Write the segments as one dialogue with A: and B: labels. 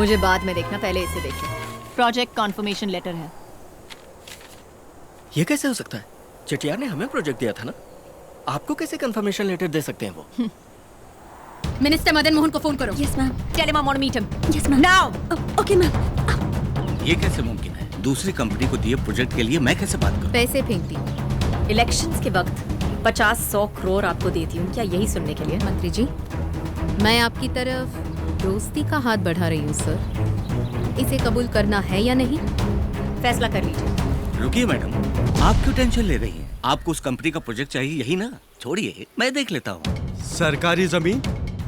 A: मुझे बाद में देखना, पहले इसे देखो। प्रोजेक्ट कॉन्फर्मेशन लेटर है।
B: ये कैसे हो सकता है? चटियार ने हमें प्रोजेक्ट दिया था ना, आपको कैसे कंफर्मेशन लेटर दे सकते हैं वो?
C: मिनिस्टर मदन मोहन को फोन करो।
A: Yes ma'am. Tell him I want to meet him.
C: Yes ma'am.
A: Now.
C: Okay ma'am.
D: ये कैसे मुमकिन है? दूसरी कंपनी को दिए प्रोजेक्ट के लिए मैं कैसे बात करूं?
C: पैसे फेंक दी।
A: इलेक्शंस के वक्त 50-100 करोड़ आपको देती हूँ, क्या यही सुनने के लिए?
C: मंत्री जी, मैं आपकी तरफ दोस्ती का हाथ बढ़ा रही हूँ सर। इसे कबूल करना है या नहीं?
A: फैसला कर लीजिए।
D: रुकिए मैडम, आप क्यों टेंशन ले रही हैं? आपको उस कंपनी का प्रोजेक्ट चाहिए, यही ना? छोड़िए, मैं देख लेता हूँ।
E: सरकारी जमीन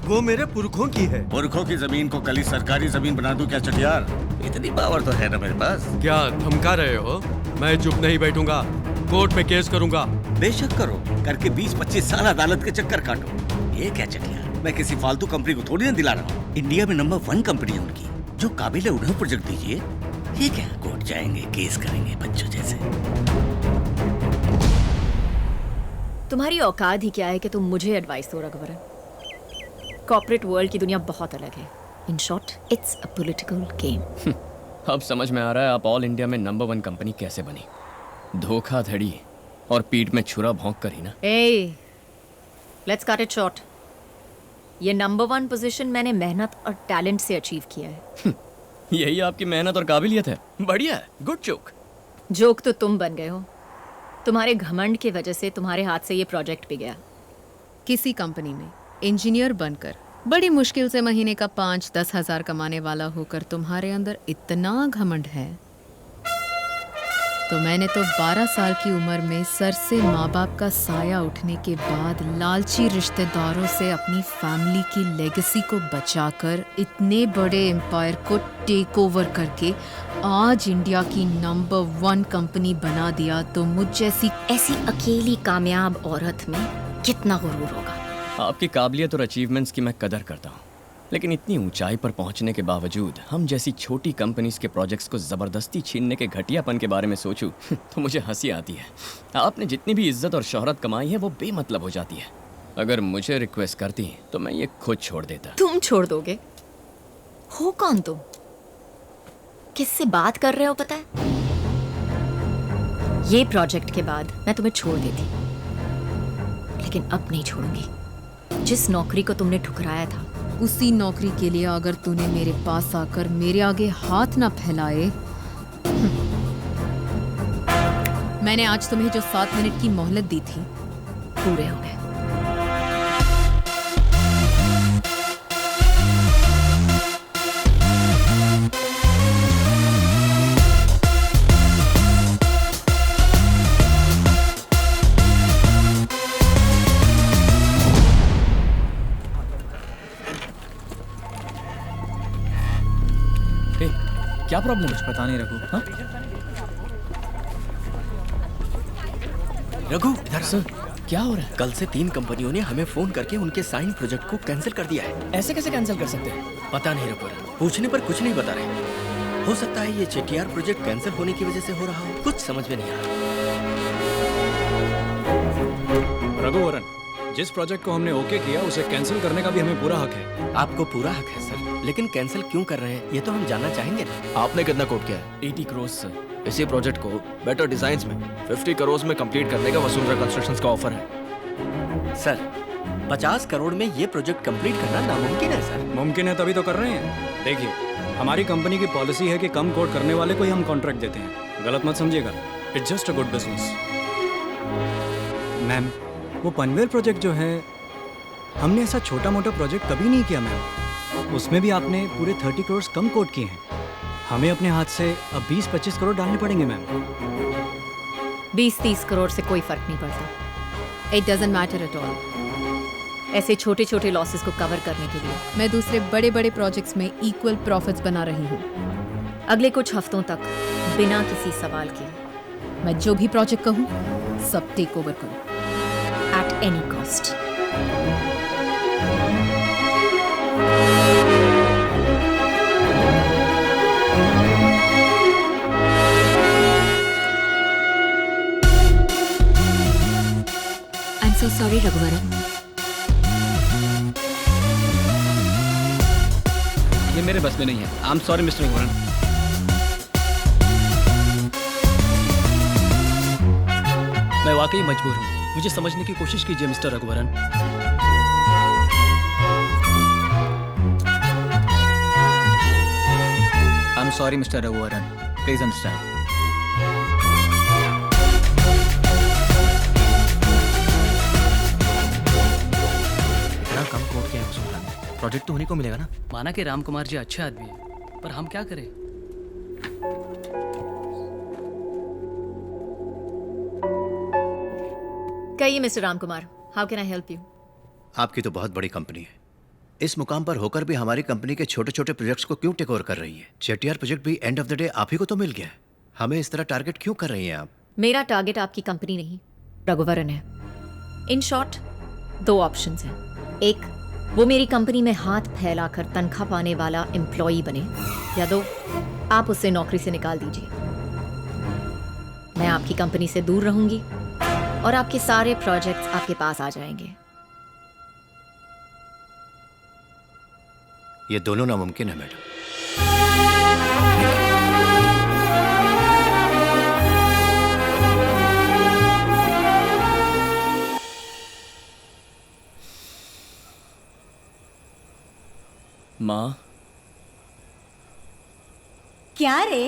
E: वो मेरे पुरखों की है।
D: पुरखों की जमीन को कल ही सरकारी जमीन बना दूं क्या चटियार? इतनी पावर तो है ना मेरे पास।
E: क्या धमका रहे हो? मैं चुप नहीं बैठूंगा, कोर्ट में केस करूंगा।
D: बेशक करो, करके 20-25 साल अदालत के चक्कर काटो। ये क्या चटियार, मैं किसी फालतू कंपनी को थोड़ी ना दिला रहा हूँ। इंडिया में नंबर 1 कंपनी है उनकी, जो काबिल है उन्हें प्रोजेक्ट दीजिए। ये क्या, कोर्ट जाएंगे, केस करेंगे बच्चों जैसे।
A: तुम्हारी औकात ही क्या है कि तुम मुझे एडवाइस दो रघुवरन? कॉर्पोरेट वर्ल्ड की दुनिया बहुत अलग है। In short, it's a political game.
F: अब समझ में आ रहा है आप ऑल इंडिया में नंबर 1 कंपनी कैसे बनी। धोखाधड़ी और पीठ में छुरा भोंक कर ही ना।
A: ए, लेट्स कट इट शॉर्ट। ये नंबर 1 पोजीशन मैंने मेहनत और टैलेंट से अचीव किया है।
F: यही आपकी मेहनत और काबिलियत है। बढ़िया है, गुड जोक।
A: जोक तो तुम बन गए हो। तुम्हारे घमंड की वजह से तुम्हारे हाथ से ये प्रोजेक्ट भी गया।
C: किसी कंपनी में इंजीनियर बनकर बड़ी मुश्किल से महीने का 5-10 हजार कमाने वाला होकर तुम्हारे अंदर इतना घमंड है, तो मैंने तो 12 साल की उम्र में सर से माँ बाप का साया उठने के बाद लालची रिश्तेदारों से अपनी फैमिली की लेगेसी को बचाकर इतने बड़े एम्पायर को टेक ओवर करके आज इंडिया की नंबर 1 कंपनी बना दिया। तो मुझ जैसी
A: ऐसी अकेली कामयाब औरत में कितना गुरूर होगा।
F: आपकी काबिलियत और अचीवमेंट्स की मैं कदर करता हूँ, लेकिन इतनी ऊंचाई पर पहुंचने के बावजूद हम जैसी छोटी कंपनीज के प्रोजेक्ट्स को ज़बरदस्ती छीनने के घटियापन के बारे में सोचूं तो मुझे हंसी आती है। आपने जितनी भी इज्जत और शोहरत कमाई है वो बेमतलब हो जाती है। अगर मुझे रिक्वेस्ट करती तो मैं ये खुद छोड़ देता।
A: तुम छोड़ दोगे? हो कौन तुम? किससे बात कर रहे हो पता है? ये प्रोजेक्ट के बाद मैं तुम्हें छोड़ देती, लेकिन अब नहीं छोड़ूंगी। जिस नौकरी को तुमने ठुकराया था,
C: उसी नौकरी के लिए अगर तूने मेरे पास आकर मेरे आगे हाथ ना फैलाए। मैंने आज तुम्हें जो 7 मिनट की मोहलत दी थी,
A: पूरे हो गए।
F: क्या प्रॉब्लम है?
G: पता नहीं रघु।
F: हाँ?
B: रघु इधर
F: सर, क्या हो रहा है?
B: कल से 3 कंपनियों ने हमें फोन करके उनके साइन प्रोजेक्ट को कैंसिल कर दिया है।
F: ऐसे कैसे कैंसिल कर सकते हैं?
B: पता नहीं रघु, पूछने पर कुछ नहीं बता रहे। हो सकता है ये चेटीआर प्रोजेक्ट कैंसिल होने की वजह से हो रहा हो, कुछ समझ में नहीं आ रहा।
G: रघुवरन, जिस प्रोजेक्ट को हमने ओके किया उसे कैंसिल करने का भी हमें पूरा हक है।
B: आपको पूरा हक है सर, लेकिन कैंसिल क्यों कर रहे हैं ये तो हम जानना चाहेंगे ना।
H: आपने कितना कोट किया है?
F: 80 करोड़ सर।
H: इसी प्रोजेक्ट को बेटर डिजाइन्स में 50 करोड़ में कंप्लीट करने का वसुंधरा कंस्ट्रक्शंस का ऑफर है।
B: सर 50 करोड़ में ये प्रोजेक्ट कंप्लीट करना नामुमकिन है सर।
G: मुमकिन है तभी तो कर रहे हैं। देखिए, हमारी कंपनी की पॉलिसी है कि कम कोट करने वाले को ही हम कॉन्ट्रैक्ट देते हैं। गलत मत समझिएगा, it's just a good business. Ma'am, वो पनवेल प्रोजेक्ट जो है, हमने ऐसा छोटा मोटा प्रोजेक्ट कभी नहीं किया मैम। उसमें भी आपने पूरे 30 करोड़ कम कोट किए हैं। हमें अपने हाथ से अब 20-25 करोड़ डालने पड़ेंगे मैम।
A: 20-30 करोड़ से कोई फर्क नहीं पड़ता।
C: It doesn't matter at all.
A: ऐसे छोटे छोटे लॉसेस को कवर करने के लिए
C: मैं दूसरे बड़े बड़े प्रोजेक्ट्स में इक्वल प्रॉफिट्स बना रही हूँ।
A: अगले कुछ हफ्तों तक बिना किसी सवाल के
C: मैं जो भी प्रोजेक्ट कहूँ सब टेक ओवर करूँ,
A: at any cost.
C: So sorry, Raghuvaran.
G: ये
I: अभी मेरे बस में नहीं है। I am sorry mister Raghuvaran. मैं वाकई मजबूर हूँ, मुझे समझने की कोशिश कीजिए mister Raghuvaran.
J: I am sorry mister Raghuvaran, please understand.
H: इतना कम कोड क्या है वसुंधरा में? प्रोजेक्ट तो उन्हीं को मिलेगा ना?
I: माना कि राम कुमार जी अच्छे आदमी हैं, पर हम क्या करें?
A: कहिए mister Ram Kumar, how can I help you?
K: आपकी तो बहुत बड़ी कंपनी है, इस मुकाम पर होकर भी हमारी कंपनी के छोटे छोटे प्रोजेक्ट्स को क्यों टेक ओवर कर रही है? चेटियार प्रोजेक्ट भी एंड ऑफ द डे आप ही को तो मिल गया है, हमें इस तरह टारगेट क्यों कर रही हैं आप?
A: मेरा टारगेट आपकी कंपनी नहीं, रघुवरन है। इन शॉर्ट, दो ऑप्शंस हैं। एक, वो मेरी कंपनी में हाथ फैलाकर तनख्वाह पाने वाला एम्प्लॉई बने, या दो, आप उसे नौकरी से निकाल दीजिए। मैं आपकी कंपनी से दूर रहूंगी और आपके सारे प्रोजेक्ट्स आपके पास आ जाएंगे।
K: ये दोनों नामुमकिन है मैडम।
F: माँ,
L: क्या रे?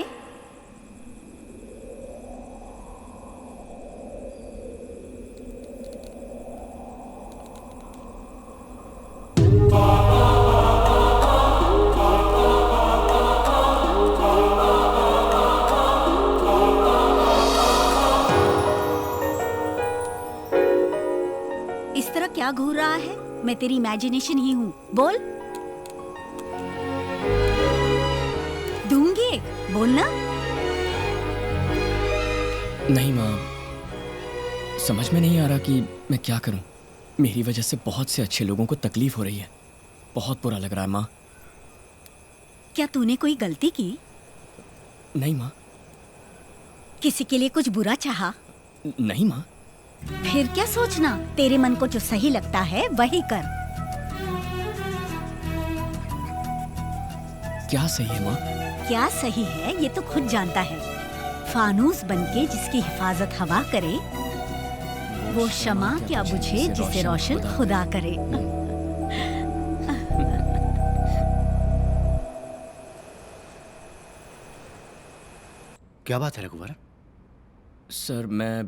L: इस तरह क्या घूर रहा है? मैं तेरी इमेजिनेशन ही हूँ, बोल। दूंगी एक, बोलना।
F: नहीं माँ, समझ में नहीं आ रहा कि मैं क्या करूं। मेरी वजह से बहुत से अच्छे लोगों को तकलीफ हो रही है, बहुत बुरा लग रहा है माँ।
L: क्या तूने कोई गलती की?
F: नहीं माँ।
L: किसी के लिए कुछ बुरा चाहा?
F: नहीं माँ।
L: फिर क्या सोचना, तेरे मन को जो सही लगता है वही कर।
F: क्या सही है माँ?
L: क्या सही है ये तो खुद जानता है। फानूस बनके जिसकी हिफाजत हवा करे, वो शमा क्या बुझे जिसे रोशन खुदा करे।
K: क्या बात है रघुवरन?
F: सर, मैं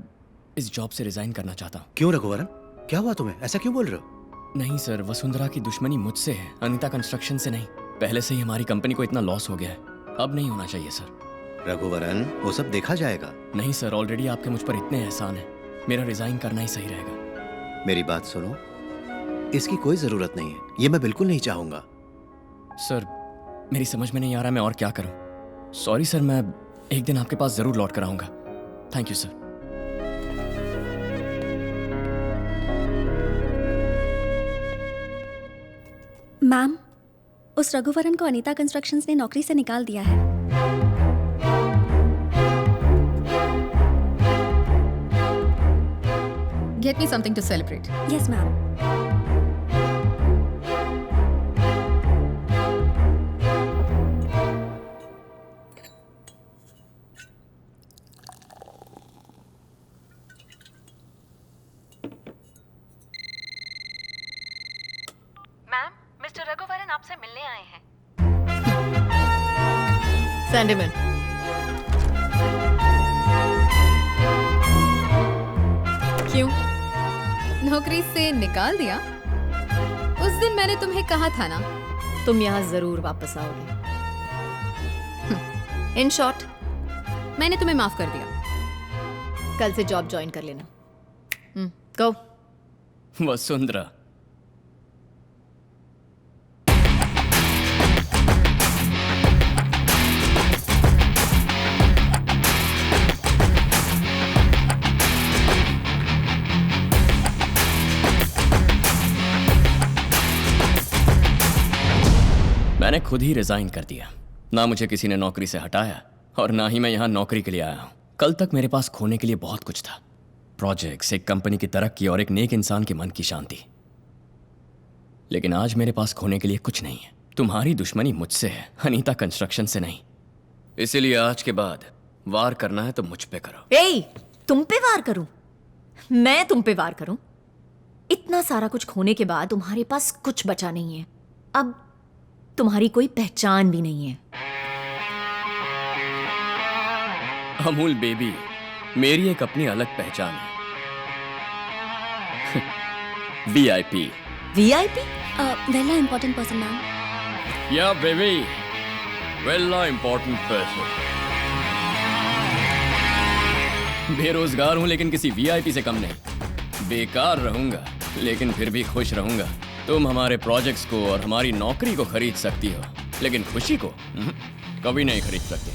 F: इस जॉब से रिजाइन करना चाहता हूँ।
K: क्यों रघुवरन, क्या हुआ तुम्हें? ऐसा क्यों बोल रहे हो?
F: नहीं सर, वसुंधरा की दुश्मनी मुझसे है, अनीता कंस्ट्रक्शन से नहीं। पहले से ही हमारी कंपनी को इतना लॉस हो गया है, अब नहीं होना चाहिए सर।
K: रघुवरन, वो सब देखा जाएगा।
F: नहीं सर, ऑलरेडी आपके मुझ पर इतने एहसान है, मेरा रिजाइन करना ही सही रहेगा।
K: मेरी बात सुनो, इसकी कोई जरूरत नहीं है, ये मैं बिल्कुल नहीं चाहूंगा।
F: सर, मेरी समझ में नहीं आ रहा मैं और क्या करूं। सॉरी सर, मैं एक दिन आपके पास जरूर लौट कर आऊंगा। Thank you sir.
M: मैम, उस रघुवरन को अनीता कंस्ट्रक्शंस ने नौकरी से निकाल दिया है।
C: Get me something to celebrate.
M: Yes, ma'am.
N: Ma'am, mister Raghuvaran आपसे मिलने आए हैं।
A: Send him in. क्यों?
C: नौकरी से निकाल दिया? उस दिन मैंने तुम्हें कहा था ना,
A: तुम यहाँ जरूर वापस आओगे। इन शॉर्ट,
C: मैंने तुम्हें माफ कर दिया।
A: कल से जॉब ज्वाइन कर लेना। गो।
F: वसुंधरा, मैंने खुद ही रिजाइन कर दिया। ना मुझे किसी ने नौकरी से हटाया और ना ही मैं यहाँ नौकरी के लिए आया हूँ। कल तक मेरे पास खोने के लिए बहुत कुछ था, प्रोजेक्ट्स, एक कंपनी की तरक्की और एक नेक इंसान के मन की शांति। लेकिन आज मेरे पास खोने के लिए कुछ नहीं है। तुम्हारी दुश्मनी मुझसे है, अनीता कंस्ट्रक्शन से नहीं। इसीलिए आज के बाद वार करना है तो मुझ पे करो।
A: ए, तुम पे वार करूं? मैं तुम पे वार करूं? इतना सारा कुछ खोने के बाद तुम्हारे पास कुछ बचा नहीं है। अब तुम्हारी कोई पहचान भी नहीं है।
F: अमूल बेबी, मेरी एक अपनी अलग पहचान है। VIP।
A: VIP?
M: वेला इम्पोर्टेंट पर्सन मैम।
F: या बेबी, वेला इंपॉर्टेंट पर्सन। बेरोजगार हूं लेकिन किसी VIP से कम नहीं। बेकार रहूंगा लेकिन फिर भी खुश रहूंगा। तुम हमारे प्रोजेक्ट्स को और हमारी नौकरी को खरीद सकती हो, लेकिन खुशी को कभी नहीं खरीद सकते।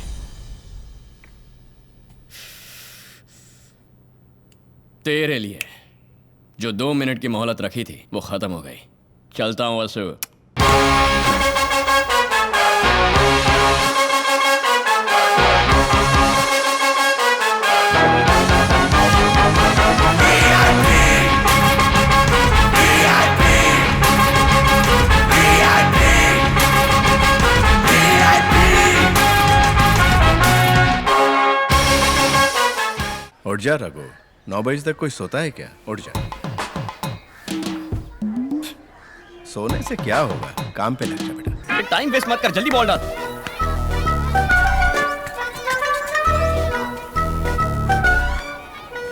F: तेरे लिए जो 2 मिनट की मोहलत रखी थी वो खत्म हो गई। चलता हूं वसु।
O: उठ जा रघु, 9 बजे तक कोई सोता है क्या? उठ जा। सोने से क्या होगा, काम पे लग जा बेटा।
F: टाइम वेस्ट मत कर, जल्दी बॉल डाल।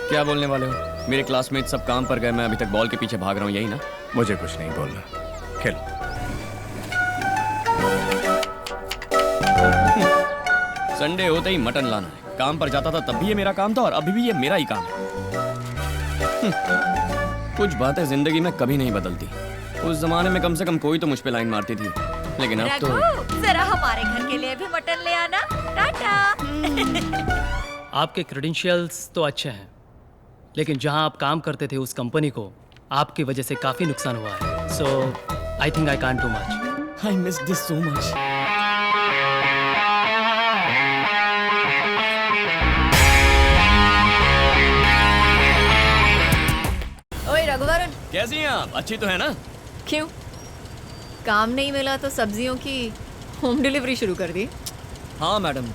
F: क्या बोलने वाले हो? मेरे क्लासमेट सब काम पर गए, मैं अभी तक बॉल के पीछे भाग रहा हूँ, यही ना?
O: मुझे कुछ नहीं बोलना, खेल।
F: संडे होते ही मटन लाना है। काम पर जाता था तब भी ये मेरा काम था और अभी भी ये मेरा ही काम है। कुछ बातें जिंदगी में कभी नहीं बदलती। उस जमाने में कम से कम कोई तो मुझ पे लाइन मारती थी, लेकिन अब तो
N: जरा हमारे घर के लिए भी मटन ले आना। टाटा।
I: आपके क्रेडेंशियल्स तो अच्छे हैं, लेकिन जहां आप काम करते थे उस कंपनी को आपकी वजह से काफी नुकसान हुआ है। So I think I can't do much.
F: I miss this so much.
A: ओए रघुवरन,
F: कैसी हैं आप? अच्छी तो है ना?
A: क्यों? काम नहीं मिला तो सब्जियों की होम डिलीवरी शुरू कर दी?
F: हाँ मैडम,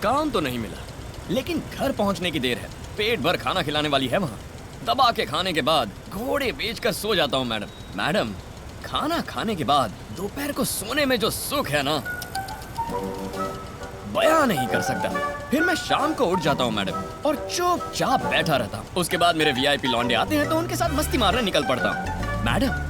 F: काम तो नहीं मिला, लेकिन घर पहुंचने की देर है। पेट भर खाना खिलाने वाली है वहाँ। दबा के खाने के बाद घोड़े बेचकर सो जाता हूँ मैडम। मैडम, खाना खाने के बाद दोपहर को सोने में जो सुख है ना, बयां नहीं कर सकता। फिर मैं शाम को उठ जाता हूँ मैडम और चुपचाप बैठा रहता हूँ। उसके बाद मेरे VIP लौंडे आते हैं तो उनके साथ मस्ती मारने निकल पड़ता हूँ। मैडम,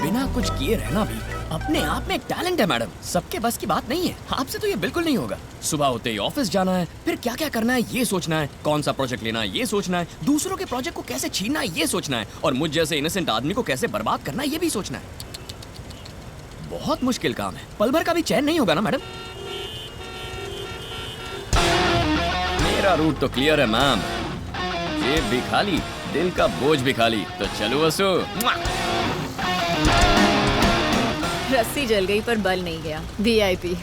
F: बिना कुछ किए रहना भी अपने आप में एक टैलेंट है मैडम। सबके बस की बात नहीं है। आपसे तो ये बिल्कुल नहीं होगा। सुबह होते ही ऑफिस जाना है, फिर क्या क्या करना है ये सोचना है, कौन सा प्रोजेक्ट लेना है ये सोचना है, दूसरों के प्रोजेक्ट को कैसे छीनना है ये सोचना है, और मुझ जैसे इनोसेंट आदमी को कैसे बर्बाद करना है ये भी सोचना है। बहुत मुश्किल काम है। पल भर का भी चैन नहीं होगा ना मैडम। मेरा रूट तो क्लियर है मैम। जेब भी खाली, दिल का बोझ भी खाली। तो चलो वसु।
A: रस्सी जल गई पर बल नहीं गया। VIP,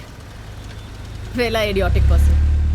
A: वेला इडियोटिक पर्सन।